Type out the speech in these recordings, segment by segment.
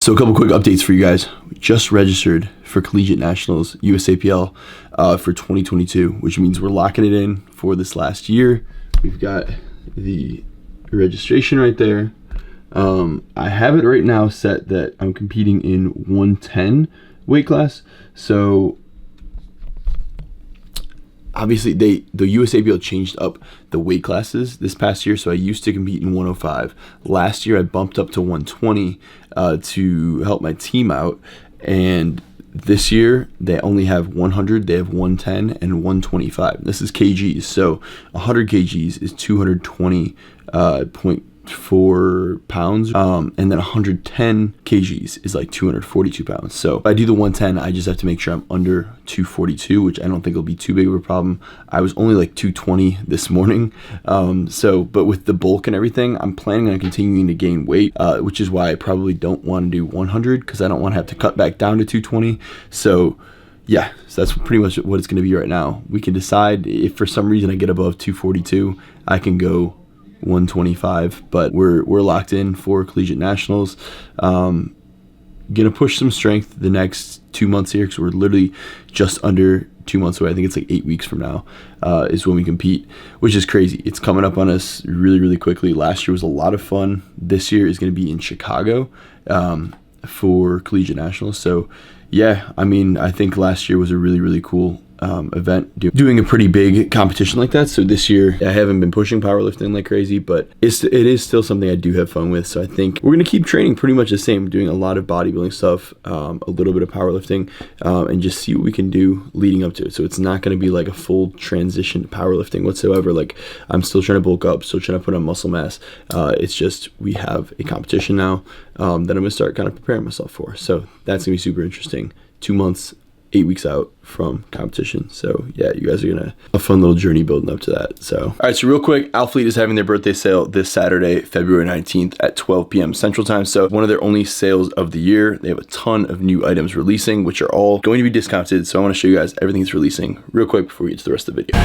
So a couple quick updates for you guys. We just registered for Collegiate Nationals USAPL for 2022, which means we're locking it in for this last year. We've got the registration right there. I have it right now set that I'm competing in 110 weight class. So obviously the USAPL changed up the weight classes this past year. So I used to compete in 105. Last year I bumped up to 120 to help my team out. And this year they only have 100, they have 110 and 125. This is kgs. So 100 kgs is 220.4 pounds, and then 110 kgs is like 242 pounds. So if I do the 110, I just have to make sure I'm under 242, which I don't think will be too big of a problem. I was only like 220 this morning. But with the bulk and everything, I'm planning on continuing to gain weight, which is why I probably don't want to do 100 because I don't want to have to cut back down to 220. So yeah, so that's pretty much what it's going to be right now. We can decide if for some reason I get above 242, I can go 125, but we're locked in for Collegiate Nationals. Gonna push some strength the next 2 months here because we're literally just under 2 months away. I think it's like 8 weeks from now is when we compete, which is crazy. It's coming up on us really quickly. Last year was a lot of fun. This year is going to be in Chicago for Collegiate Nationals. So yeah, I mean, I think last year was a really cool event, doing a pretty big competition like that. So this year I haven't been pushing powerlifting like crazy, but it is still something I do have fun with. So I think we're gonna keep training pretty much the same, doing a lot of bodybuilding stuff, a little bit of powerlifting, and just see what we can do leading up to it. So it's not gonna be like a full transition to powerlifting whatsoever. Like I'm still trying to bulk up, still trying to put on muscle mass. It's just we have a competition now that I'm gonna start kind of preparing myself for. So that's gonna be super interesting. 2 months, 8 weeks out from competition. So yeah, you guys are gonna a fun little journey building up to that. So all right, so real quick, ALPHALETE is having their birthday sale this Saturday, February 19th at 12 p.m. Central Time. So one of their only sales of the year. They have a ton of new items releasing, which are all going to be discounted. So I want to show you guys everything that's releasing real quick before we get to the rest of the video.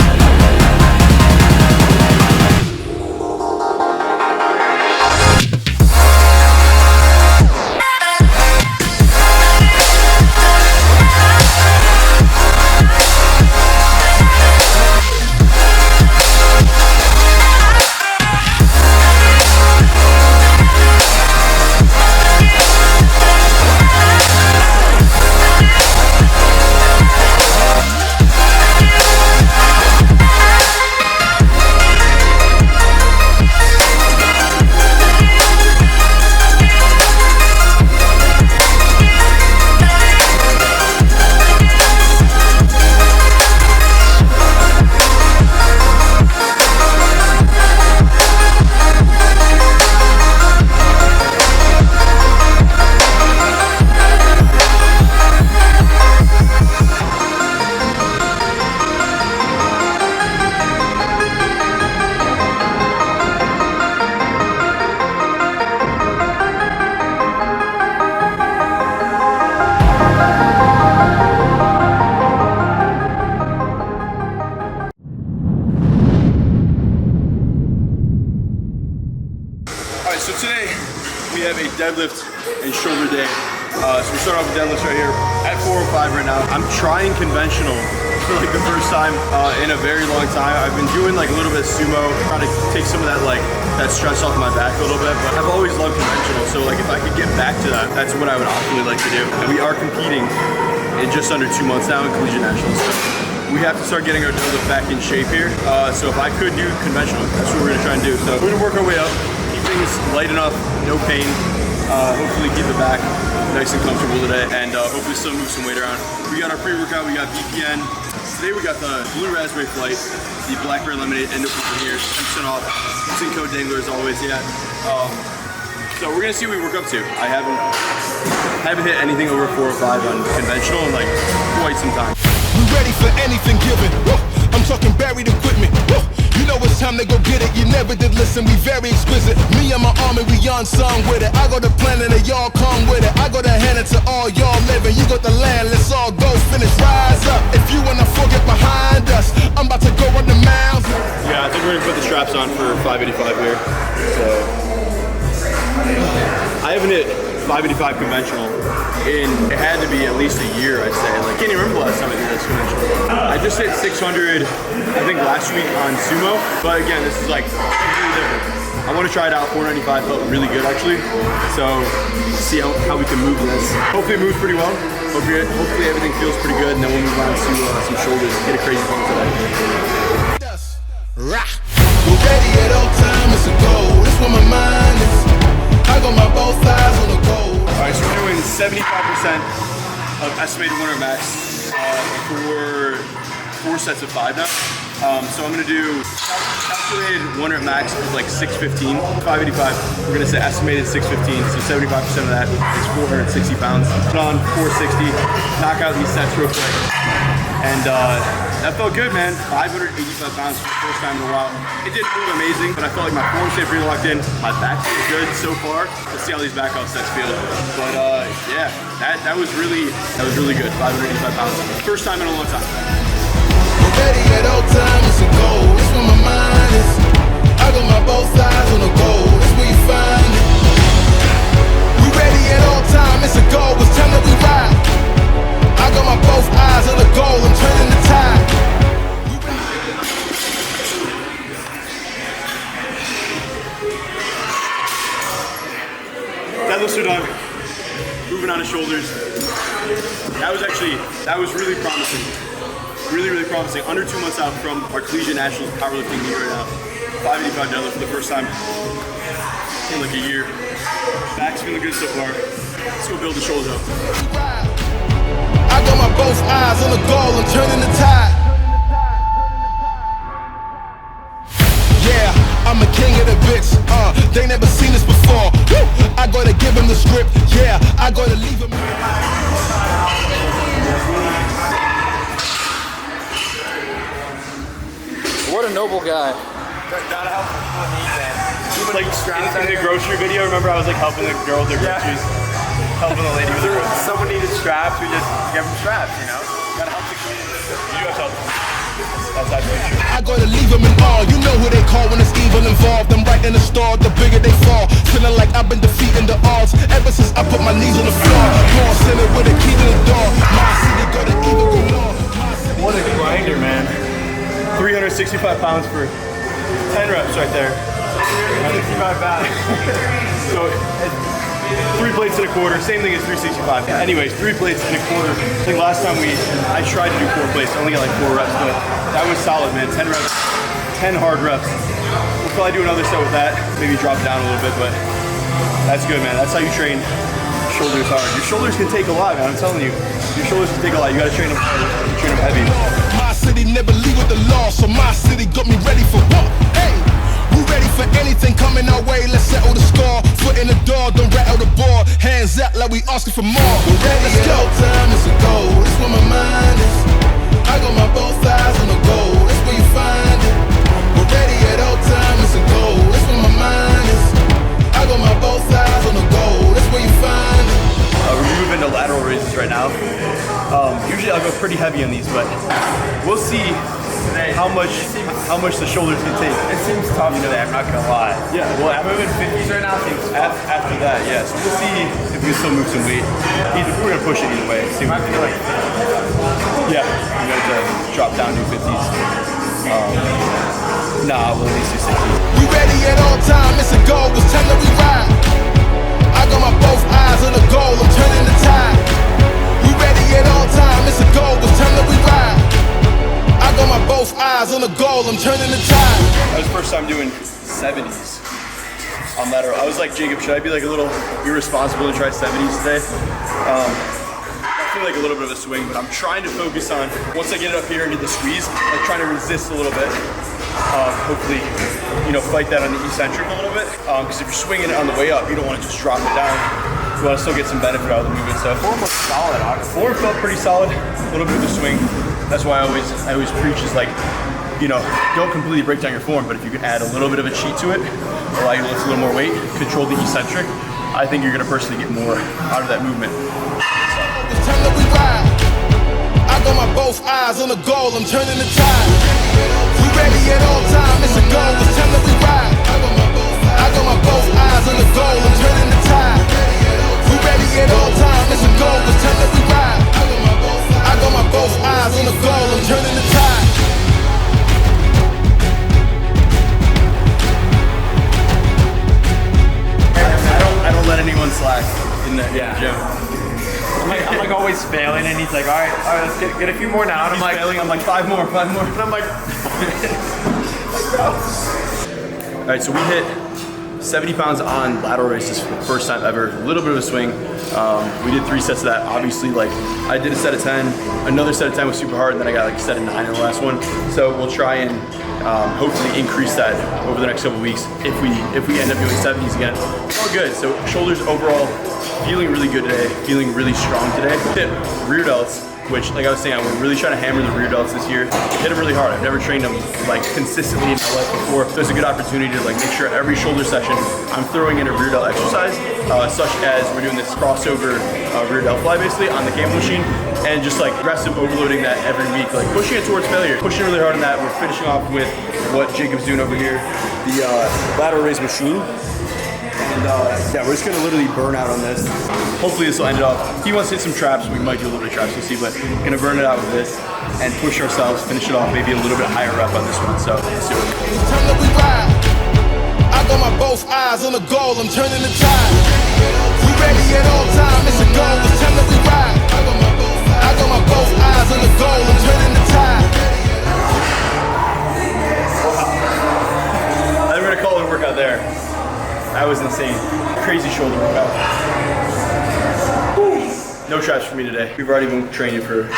So today we have a deadlift and shoulder day. So we start off with deadlifts right here at 405 right now. I'm trying conventional for like the first time in a very long time. I've been doing like a little bit of sumo, trying to take some of that that stress off my back a little bit, but I've always loved conventional. So like if I could get back to that, that's what I would optimally like to do. And we are competing in just under 2 months now in Collegiate Nationals. So we have to start getting our deadlift back in shape here. So if I could do conventional, that's what we're gonna try and do. So we're gonna work our way up. Things light enough, no pain. Hopefully keep it back nice and comfortable today, and hopefully still move some weight around. We got our pre-workout, we got BPN. Today we got the Blue Raspberry Flight, the Blackberry Lemonade, and over here, 10% off. Using code Dengler as always, yeah. So we're gonna see what we work up to. I haven't hit anything over 4 or 5 on conventional in like quite some time. We ready for anything given. I'm talking buried equipment. You know it's time to go get it. You never did listen, we very exquisite. Me and my army, we unsung with it. I go to planet and y'all come with it. I go to hand it to all y'all living. You got the land, let's all go finish. Rise up. If you wanna forget behind us, I'm about to go on the miles. Yeah, I think we're gonna put the straps on for 585 here. So I haven't hit 585 conventional in, it had to be at least a year, I'd say. Like, I can't even remember the last time I did this conventional. I just hit 600, I think last week on sumo, but again, this is like completely different. I want to try it out. 495 felt really good actually, so see how we can move this. Hopefully it moves pretty well. Hopefully everything feels pretty good, and then we'll move on to some shoulders. Get a crazy pump today. We're ready at all time, it's a goal. This where my mind is. I got my both eyes on the goal. Alright, so we're doing 75% of estimated winter max for 4 sets of 5 now. So I'm gonna do calculated 1 rep max of like 615, 585. We're gonna say estimated 615, so 75% of that is 460 pounds. Put on 460, knock out these sets real quick. And that felt good, man. 585 pounds for the first time in a while. It didn't move amazing, but I felt like my form stayed pretty locked in. My back feels good so far. Let's see how these back off sets feel. But yeah, that was really good. 585 pounds. First time in a long time. Ready at all time, it's a goal. That's where my mind is. I got my both eyes on the goal. That's where you find it. We ready at all time, it's a goal. It's time that we ride. I got my both eyes on the goal. I'm turning the tide. Deadlifts are done. Moving on to shoulders. That was really promising. Really promising. Under 2 months out from our Collegiate Nationals Powerlifting meet right now. 585 deadlift for the first time in like a year. Back's feeling good so far. Let's go build the shoulders up. I got my both eyes on the goal. I'm turning the tide. Yeah, I'm a king of the bits. They never seen this before. Woo! I gotta give them the script. Yeah, I gotta leave them. What a noble guy. Gotta help people in need, man. Like in the grocery video, remember I was like helping the girl with their groceries? Helping the lady with her groceries. Someone needed straps, we just give them straps, you know? Gotta help the community. You do have to help them. That's actually true. I gotta leave them in awe. You know who they call when it's evil involved. I'm right in the store, the bigger they fall. Feeling like I've been defeating the odds ever since I put my knees on the floor. More center with a key to the door. My city got an evil galore. What a grinder, man. 365 pounds for 10 reps right there. 365 pounds. So 3 plates and a quarter, same thing as 365. Anyways, 3 plates and a quarter. I think last time I tried to do 4 plates, I only got like 4 reps, but that was solid, man. 10 reps, 10 hard reps. We'll probably do another set with that, maybe drop it down a little bit, but that's good, man. That's how you train shoulders hard. Your shoulders can take a lot, man, I'm telling you. Your shoulders can take a lot. You gotta train them hard, you train them heavy. My city never leave with the law, so my city got me ready for what? Hey! We ready for anything coming our way, let's settle the score. Foot in the door, don't rattle the ball. Hands up like we asking for more. We're ready, let's go. Time is a goal, that's where my mind is. I got my both eyes on the goal, that's where you find it. We're ready at all time, it's a goal, that's where my mind is. I got my both eyes on the goal, that's where you find it. We're moving to lateral raises right now. Usually I'll go pretty heavy on these, but we'll see how much the shoulders can take. It seems tough today, I'm not gonna lie. Yeah, well, I'm moving 50s right now, seems tough. after that, yeah. So we'll see if we can still move some weight. We're gonna push it either way. See what we can like. Yeah, we're gonna drop down to 50s. Nah, we'll at least do 60s. We ready at all time, it's a goal, it's time that we ride. I got my both eyes on the goal, I'm turning the tide. We ready at all time, it's a goal, it's time that we ride. I got my both eyes on the goal, I'm turning the tide. That was the first time doing 70s on lateral. I was like, Jacob, should I be like a little irresponsible and try 70s today? I feel like a little bit of a swing, but I'm trying to focus on, once I get it up here and get the squeeze, like trying to resist a little bit. Hopefully, fight that on the eccentric a little bit. Because if you're swinging it on the way up, you don't want to just drop it down. You want to still get some benefit out of the movement. So form was solid, honestly. Form felt pretty solid. A little bit of the swing. That's why I always preach is like, don't completely break down your form, but if you can add a little bit of a cheat to it, allow you to lift a little more weight, control the eccentric, I think you're gonna personally get more out of that movement. It's time that we ride. I got my both eyes on the goal, I'm turning the tide. We ready at all time, it's a goal, it's time that we ride. I got got my both eyes on the goal, I'm turning the tide. We ready at all times, it's a goal, it's time that we ride. I got my both eyes on the goal, I'm turning the tide. I don't let anyone slack in the gym. I'm like always failing, and he's like, all right, let's get a few more now. And I'm like, Failing, I'm like, five more. and I'm like, All right, so we hit 70 pounds on lateral raises for the first time ever. A little bit of a swing. We did 3 sets of that. Obviously, like I did a set of 10. Another set of 10 was super hard, and then I got like a set of 9 in the last one. So we'll try and hopefully increase that over the next couple weeks if we end up doing 70s again. All good. So shoulders overall feeling really good today. Feeling really strong today. Hit rear delts, which, like I was saying, we're really trying to hammer the rear delts this year. Hit them really hard. I've never trained them like consistently in my life before. So it's a good opportunity to like make sure every shoulder session I'm throwing in a rear delt exercise, such as we're doing this crossover rear delt fly basically on the cable machine, and just like aggressive overloading that every week, like pushing it towards failure, pushing really hard on that. We're finishing off with what Jacob's doing over here, the lateral raise machine. And yeah, we're just gonna literally burn out on this. Hopefully this will end it off. He wants to hit some traps. We might do a little bit of traps, we'll see, but gonna burn it out with this and push ourselves, finish it off, maybe a little bit higher up on this one. So let's do it. Time that we ride. I got my both eyes on the goal, I'm turning the tide. We ready at all times, it's a goal, it's time that we ride. I got my both eyes on the goal, I'm turning the tide. I think we're gonna call it a workout there. That was insane. Crazy shoulder workout. Woo. No traps for me today. We've already been training for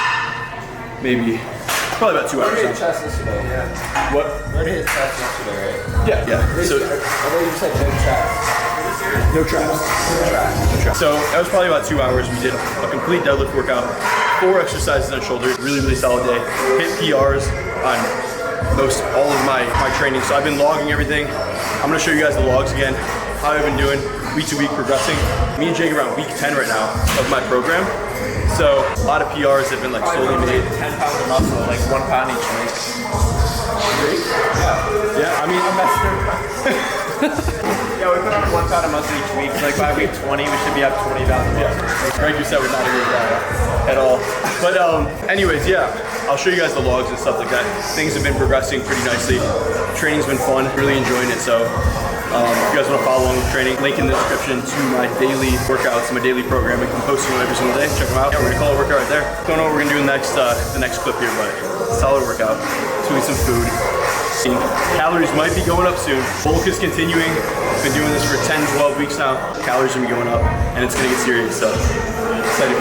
probably about 2 hours now. Chest yesterday, yeah. What? We already hit chest yesterday, right? Yeah. So I thought you said no traps. no traps. So that was probably about 2 hours. We did a complete deadlift workout, 4 exercises on shoulders. Really, really solid day. Hit PRs on most all of my training. So I've been logging everything. I'm gonna show you guys the logs again. How I've been doing week to week, progressing. Me and Jake are around week 10 right now of my program. So a lot of PRs have been like slowly made. 10 pounds of muscle, like 1 pound each week. Yeah, I mean, I'm Yeah, we put on 1 pound of muscle each week. Like by week 20, we should be up 20 pounds. Greg, you said we're not agree with that at all. But anyways, yeah, I'll show you guys the logs and stuff like that. Things have been progressing pretty nicely. Training's been fun, really enjoying it. So if you guys want to follow along with training, link in the description to my daily workouts, my daily program. I'm posting them every single day. Check them out. Yeah, we're gonna call it a workout right there. Don't know what we're gonna do next, the next clip here, but solid workout. Doing some food. Calories might be going up soon. Bulk is continuing. Been doing this for 10, 12 weeks now. Calories are gonna be going up, and it's gonna get serious. So excited.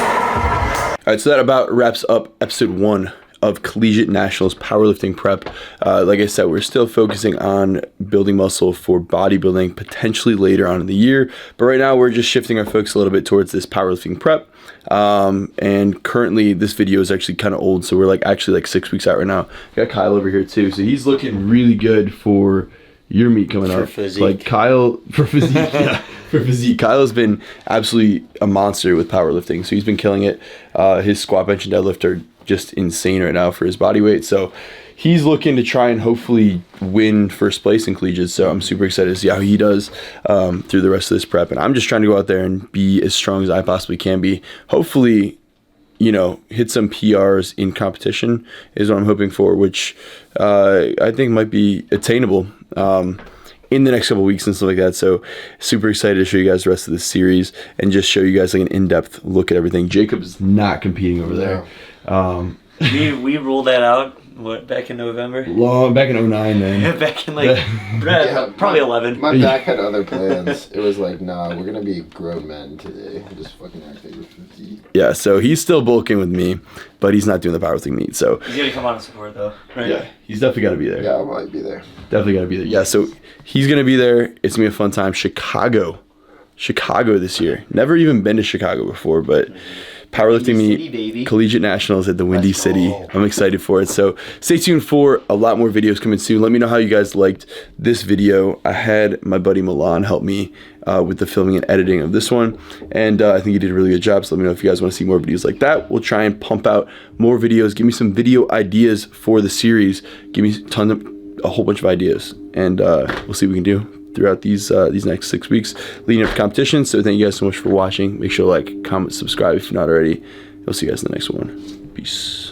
All right, so that about wraps up episode 1 of Collegiate Nationals Powerlifting Prep. Like I said, we're still focusing on building muscle for bodybuilding potentially later on in the year, but right now we're just shifting our focus a little bit towards this powerlifting prep. And currently this video is actually kind of old, so we're actually 6 weeks out right now. Got Kyle over here too, so he's looking really good for your meet coming up. Physique. Like Kyle for physique. Yeah, for physique. Kyle's been absolutely a monster with powerlifting, so he's been killing it. His squat, bench, and deadlift are just insane right now for his body weight. So he's looking to try and hopefully win first place in collegiate. So I'm super excited to see how he does through the rest of this prep. And I'm just trying to go out there and be as strong as I possibly can be. Hopefully, you know, hit some PRs in competition is what I'm hoping for, which I think might be attainable in the next couple of weeks and stuff like that. So super excited to show you guys the rest of this series and just show you guys an in-depth look at everything. Jacob's not competing over there. We ruled that out back in November. Back in 09, man. Back in probably 11. My back had other plans. It was like, nah, we're gonna be grown men today. Just fucking act like we're 50. Yeah, so he's still bulking with me, but he's not doing the powerlifting meet. So He's gonna come on and support though, right? yeah, he's definitely got to be there. Yeah, I might be there. Definitely got to be there. Yeah, so he's gonna be there. It's gonna be a fun time. Chicago this year. Never even been to Chicago before, but powerlifting Windy meet, City, baby. Collegiate Nationals at the Windy Let's City. go. I'm excited for it. So stay tuned for a lot more videos coming soon. Let me know how you guys liked this video. I had my buddy Milan help me with the filming and editing of this one, and I think he did a really good job. So let me know if you guys want to see more videos like that. We'll try and pump out more videos. Give me some video ideas for the series. Give me a whole bunch of ideas, and we'll see what we can do. throughout these next 6 weeks leading up to competition. So thank you guys so much for watching. Make sure to like, comment, subscribe if you're not already. I'll see you guys in the next one. Peace.